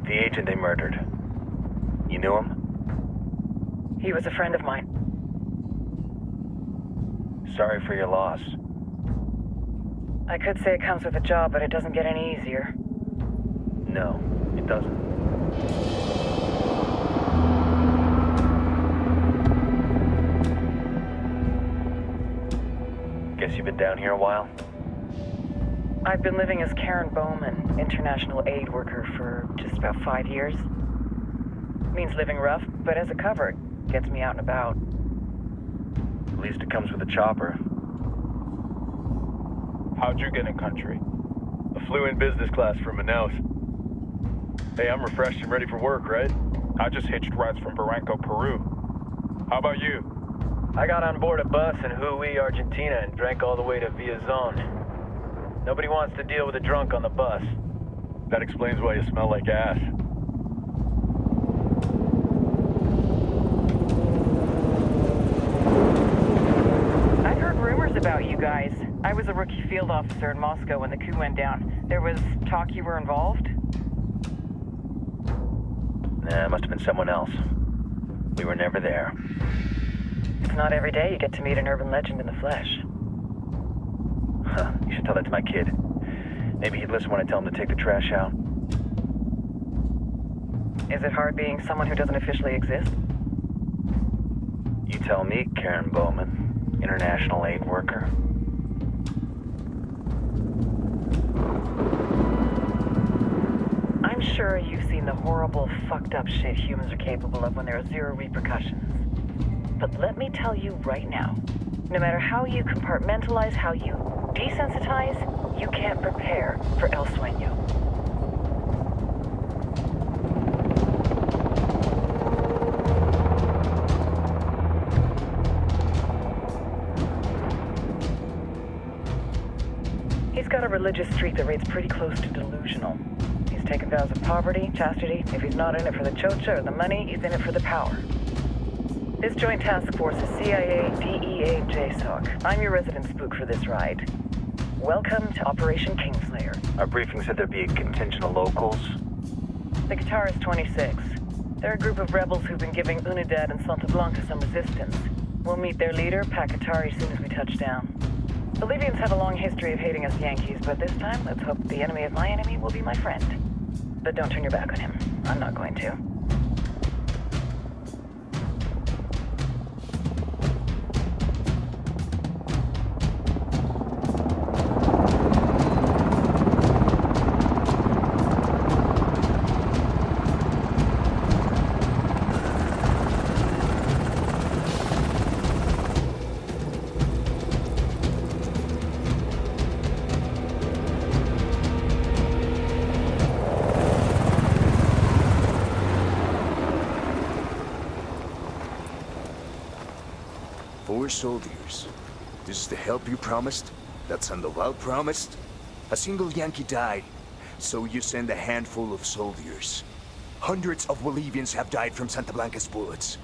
The agent they murdered. You knew him? He was a friend of mine. Sorry for your loss. I could say it comes with a job, but it doesn't get any easier. No, it doesn't. Guess you've been down here a while? I've been living as Karen Bowman, international aid worker, for just about 5 years. Means living rough, but as a cover, it gets me out and about. At least it comes with a chopper. How'd you get in country? I flew in business class from Manaus. Hey, I'm refreshed and ready for work, right? I just hitched rides from Barranco, Peru. How about you? I got on board a bus in Jujuy, Argentina, and drank all the way to Villazón. Nobody wants to deal with a drunk on the bus. That explains why you smell like ass. I've heard rumors about you guys. I was a rookie field officer in Moscow when the coup went down. There was talk you were involved? Nah, it must have been someone else. We were never there. It's not every day you get to meet an urban legend in the flesh. Huh, you should tell that to my kid. Maybe he'd listen when I tell him to take the trash out. Is it hard being someone who doesn't officially exist? You tell me, Karen Bowman, international aid worker. I'm sure you've seen the horrible, fucked up shit humans are capable of when there are zero repercussions. But let me tell you right now, no matter how you compartmentalize, how you desensitize, you can't prepare for El Sueño. He's got a religious streak that rates pretty close to delusional. He's taken vows of poverty, chastity. If he's not in it for the chocha or the money, he's in it for the power. This joint task force is CIA, DEA, JSOC. I'm your resident spook for this ride. Welcome to Operation Kingslayer. Our briefing said there'd be a contingent of locals. The Guitarist 26. They're a group of rebels who've been giving Unidad and Santa Blanca some resistance. We'll meet their leader, Pakatari, as soon as we touch down. Bolivians have a long history of hating us Yankees, but this time, let's hope the enemy of my enemy will be my friend. But don't turn your back on him. I'm not going to. Soldiers. This is the help you promised? That Sandoval promised? A single Yankee died, so you send a handful of soldiers. Hundreds of Bolivians have died from Santa Blanca's bullets.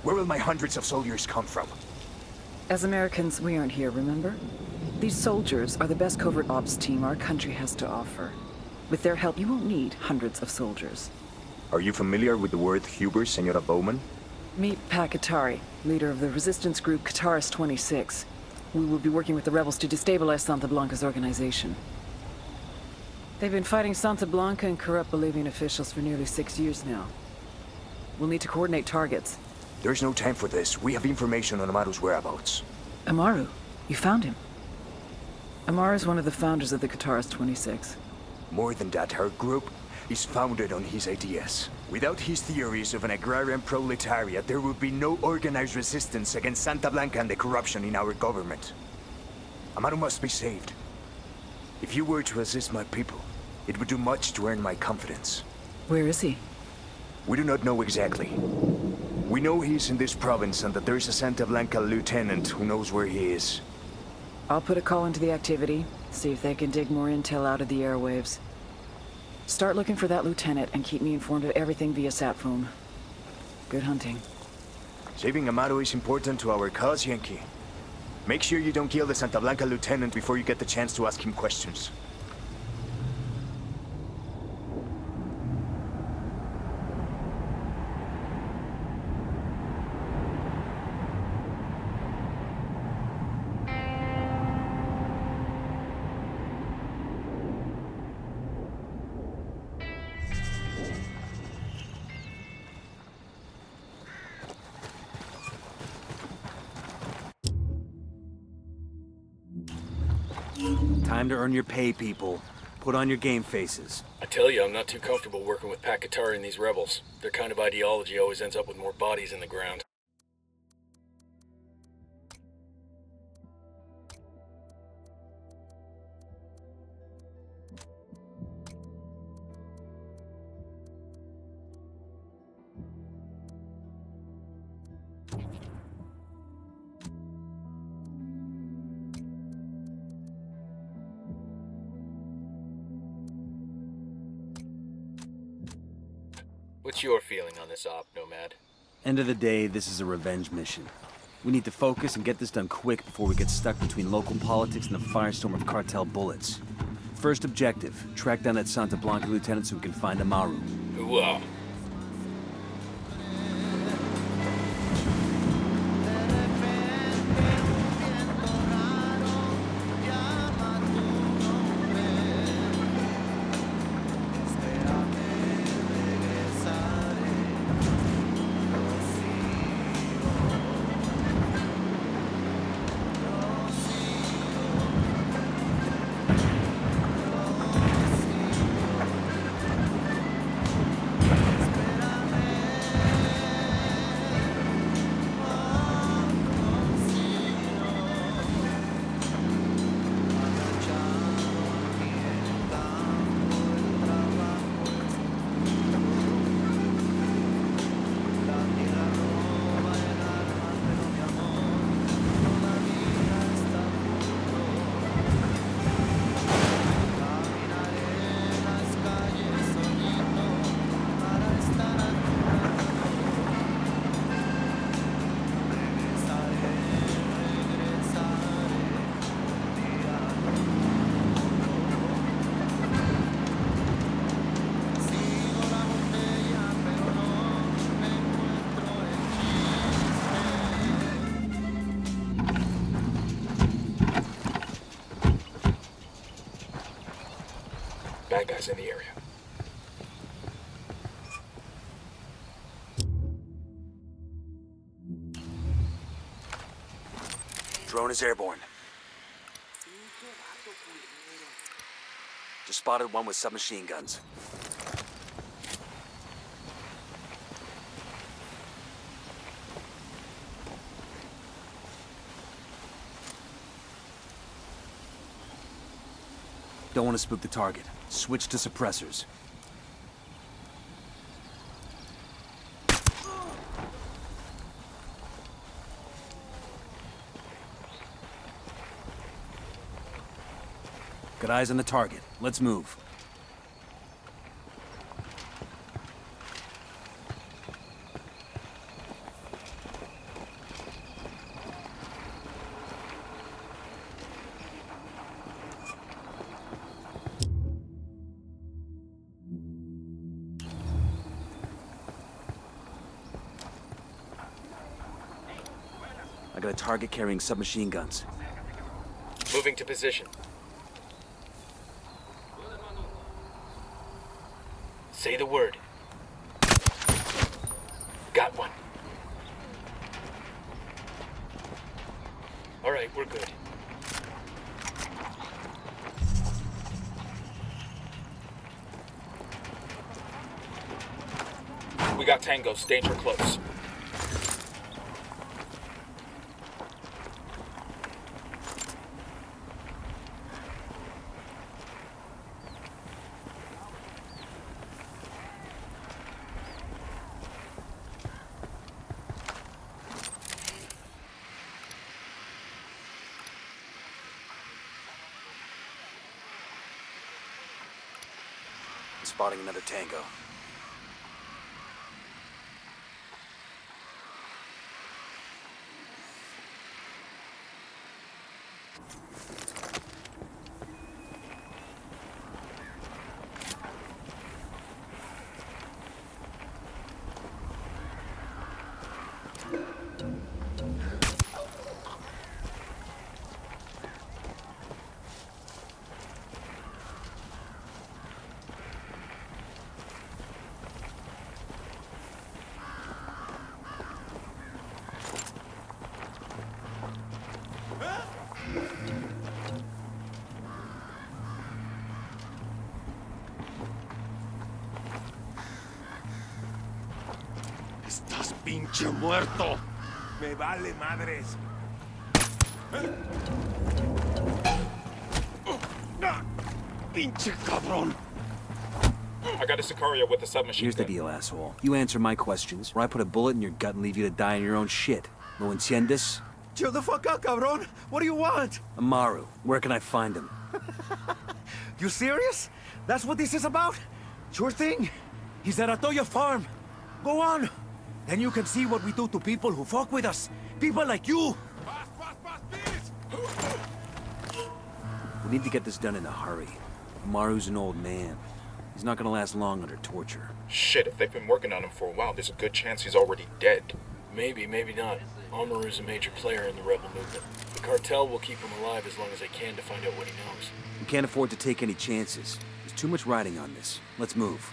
Where will my hundreds of soldiers come from? As Americans, we aren't here, remember? These soldiers are the best covert ops team our country has to offer. With their help, you won't need hundreds of soldiers. Are you familiar with the word Huber, Senora Bowman? Meet Pakatari, leader of the resistance group Guitarist 26. We will be working with the rebels to destabilize Santa Blanca's organization. They've been fighting Santa Blanca and corrupt Bolivian officials for nearly 6 years now. We'll need to coordinate targets. There's no time for this. We have information on Amaru's whereabouts. Amaru? You found him? Amaru is one of the founders of the Guitarist 26. More than that, her group is founded on his ideas. Without his theories of an agrarian proletariat, there would be no organized resistance against Santa Blanca and the corruption in our government. Amaru must be saved. If you were to assist my people, it would do much to earn my confidence. Where is he? We do not know exactly. We know he's in this province and that there's a Santa Blanca lieutenant who knows where he is. I'll put a call into the activity, see if they can dig more intel out of the airwaves. Start looking for that lieutenant and keep me informed of everything via sat phone. Good hunting. Saving Amaru is important to our cause, Yankee. Make sure you don't kill the Santa Blanca lieutenant before you get the chance to ask him questions. Time to earn your pay, people. Put on your game faces. I tell you, I'm not too comfortable working with Pakatari and these rebels. Their kind of ideology always ends up with more bodies in the ground. What's your feeling on this op, Nomad? End of the day, this is a revenge mission. We need to focus and get this done quick before we get stuck between local politics and the firestorm of cartel bullets. First objective, track down that Santa Blanca lieutenant so we can find Amaru. Ooh-ah. Bad guys in the area. Drone is airborne. Just spotted one with submachine guns. Don't want to spook the target. Switch to suppressors. Got eyes on the target. Let's move. I got a target carrying submachine guns. Moving to position. Say the word. Got one. All right, we're good. We got tangos, danger close. Spotting another tango. Estás pinche muerto. Me vale madres. Pinche cabrón. I got a Sicario with a submachine Here's the gun. deal, asshole. You answer my questions, or I put a bullet in your gut and leave you to die in your own shit. ¿No entiendes? Chill the fuck out, cabrón. What do you want? Amaru, where can I find him? You serious? That's what this is about? Sure thing. He's at Atoya farm. Go on. Then you can see what we do to people who fuck with us. People like you. We need to get this done in a hurry. Amaru's an old man. He's not gonna last long under torture. Shit, if they've been working on him for a while, there's a good chance he's already dead. Maybe, maybe not. Amaru's a major player in the rebel movement. The cartel will keep him alive as long as they can to find out what he knows. We can't afford to take any chances. There's too much riding on this. Let's move.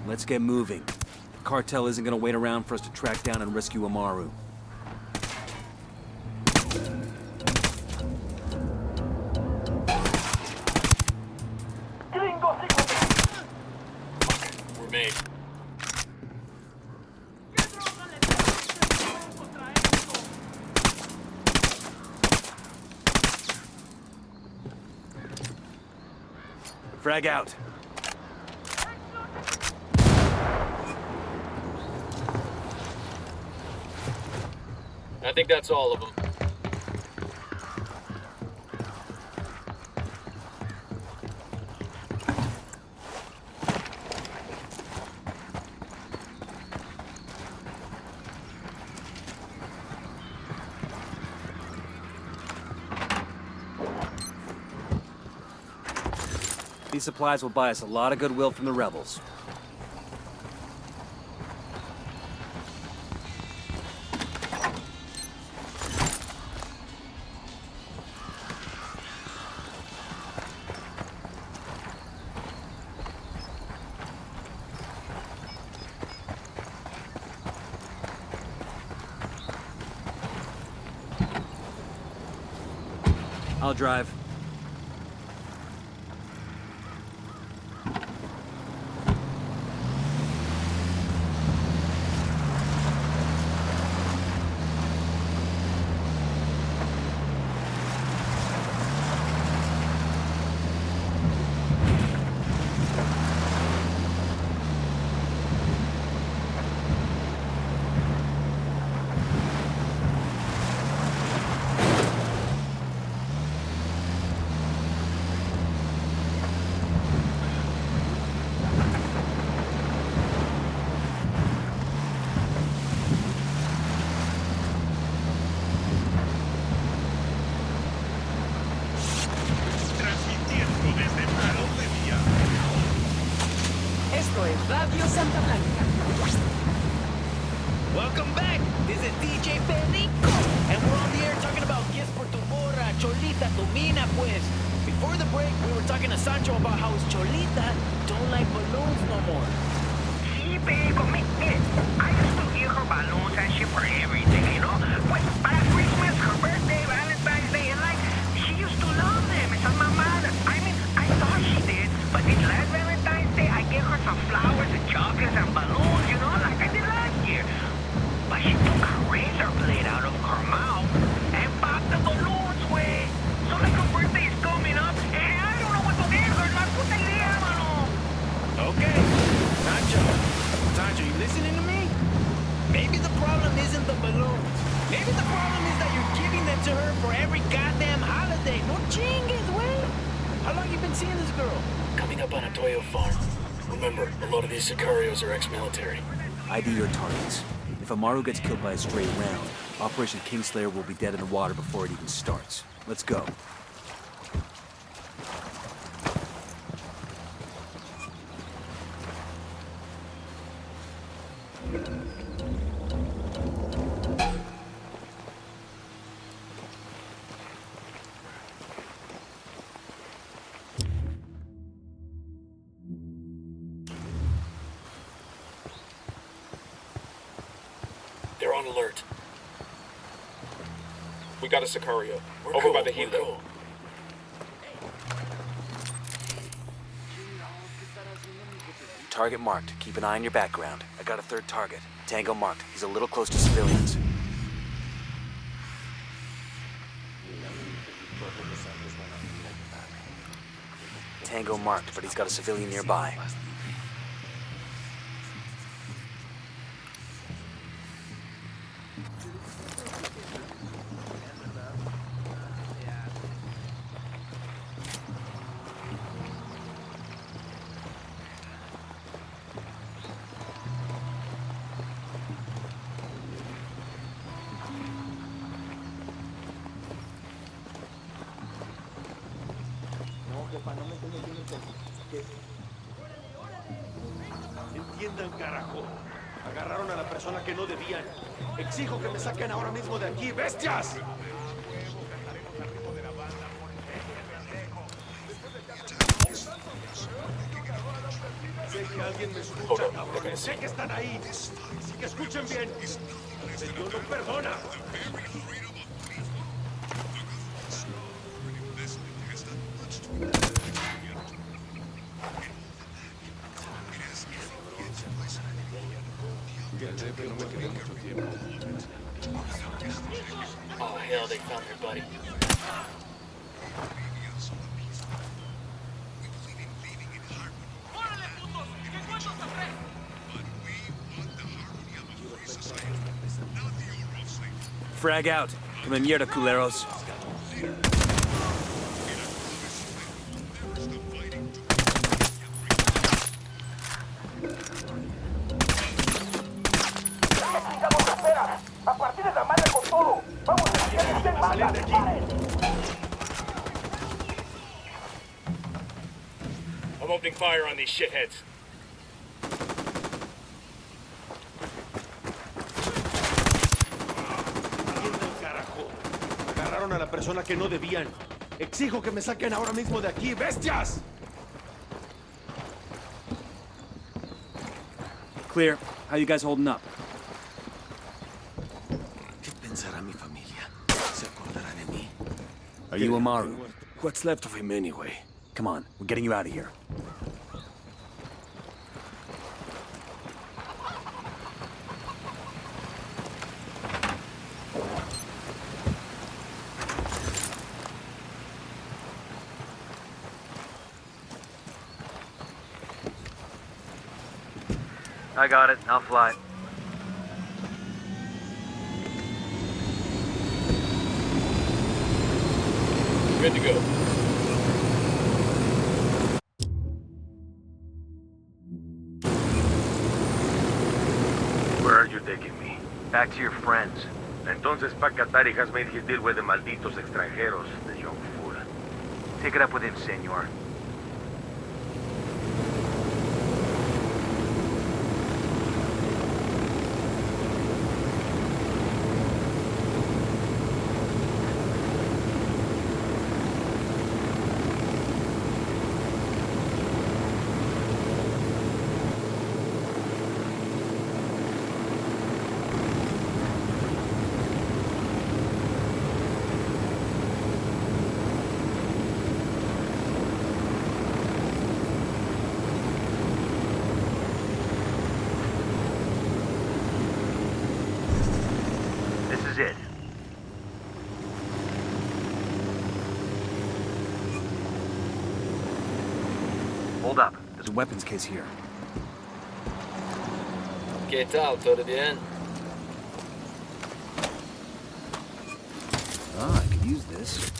Let's get moving. The cartel isn't gonna wait around for us to track down and rescue Amaru. We're made. Frag out. I think that's all of them. These supplies will buy us a lot of goodwill from the rebels. I'll drive. Radio Santa Blanca. Welcome back. This is DJ Perico, and we're on the air talking about gifts for tu morra, Cholita, tu mina, pues. Before the break, we were talking to Sancho about how his Cholita don't like balloons no more. Sí, Perico, mire, I used to give her balloons and shit for everything, you know? Pues, para Christmas, her birthday, Valentine's Day, and like, she used to love them. Esas mamadas. I mean, I thought she did, but this last Valentine's Day, I gave her some flowers and chocolates and balloons, you know, like I did last year. But she took a razor blade out of her mouth and popped the balloons, way. So like her birthday is coming up, and I don't know what to give her. La puta idea, mano. Okay, Sancho, you listening to me? Maybe the problem isn't the balloons. Maybe the problem is that you're giving them to her for every goddamn holiday. No chingues, way. How long you been seeing this girl? Coming up on a Toyo farm. Remember, a lot of these Sicarios are ex-military. ID your targets. If Amaru gets killed by a stray round, Operation Kingslayer will be dead in the water before it even starts. Let's go. on alert. We got a Sicario. We're Over cool, by the we're helo. cool. Target marked. Keep an eye on your background. I got a third target. Tango marked. He's a little close to civilians. Tango marked, but he's got a civilian nearby. Entiendan, carajo. Agarraron a la persona que no debían. Exijo que me saquen ahora mismo de aquí, bestias. Sé que alguien me escucha, cabrones. Sé que están ahí. Así que escuchen bien. El Dios no perdona. Oh, hell, they found their buddy. Frag out. Come mierda, culeros. I'm opening fire on these shitheads. Agarraron a la persona que no debían. Exijo que me saquen ahora mismo de aquí, bestias. Clear. How you guys holding up? ¿Qué pensará mi familia? ¿Se acordará de mí? Are you Amaru? What's left of him anyway? Come on, we're getting you out of here. I got it. I'll fly. Good to go. Where are you taking me? Back to your friends. Entonces Pacatari has made his deal with the malditos extranjeros, the young fool. Take it up with him, senor. It. Hold up. There's a weapons case here. ¿Qué tal? ¿Todo bien? Ah, I could use this.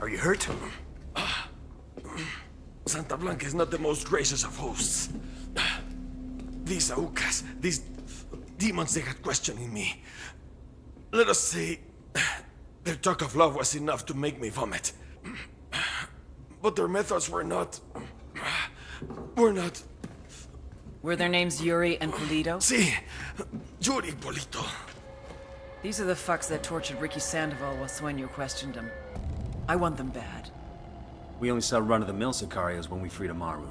Are you hurt? Santa Blanca is not the most gracious of hosts. These Aucas, these demons they had questioning me. Let us say, their talk of love was enough to make me vomit. But their methods were not... Were their names Yuri and Polito? Sí, Yuri Polito. These are the fucks that tortured Ricky Sandoval while Sueño questioned him. I want them bad. We only saw run-of-the-mill Sicarios when we freed Amaru.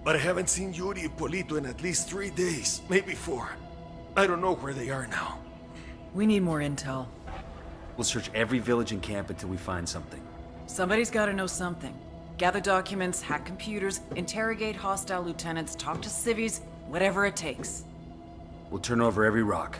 But I haven't seen Yuri and Polito in at least 3 days, maybe 4. I don't know where they are now. We need more intel. We'll search every village and camp until we find something. Somebody's gotta know something. Gather documents, hack computers, interrogate hostile lieutenants, talk to civvies, whatever it takes. We'll turn over every rock.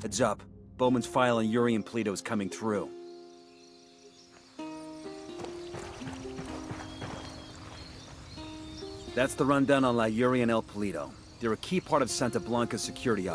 Heads up. Bowman's file on Yuri and Polito is coming through. That's the rundown on La Yuri and El Polito. They're a key part of Santa Blanca's security operation.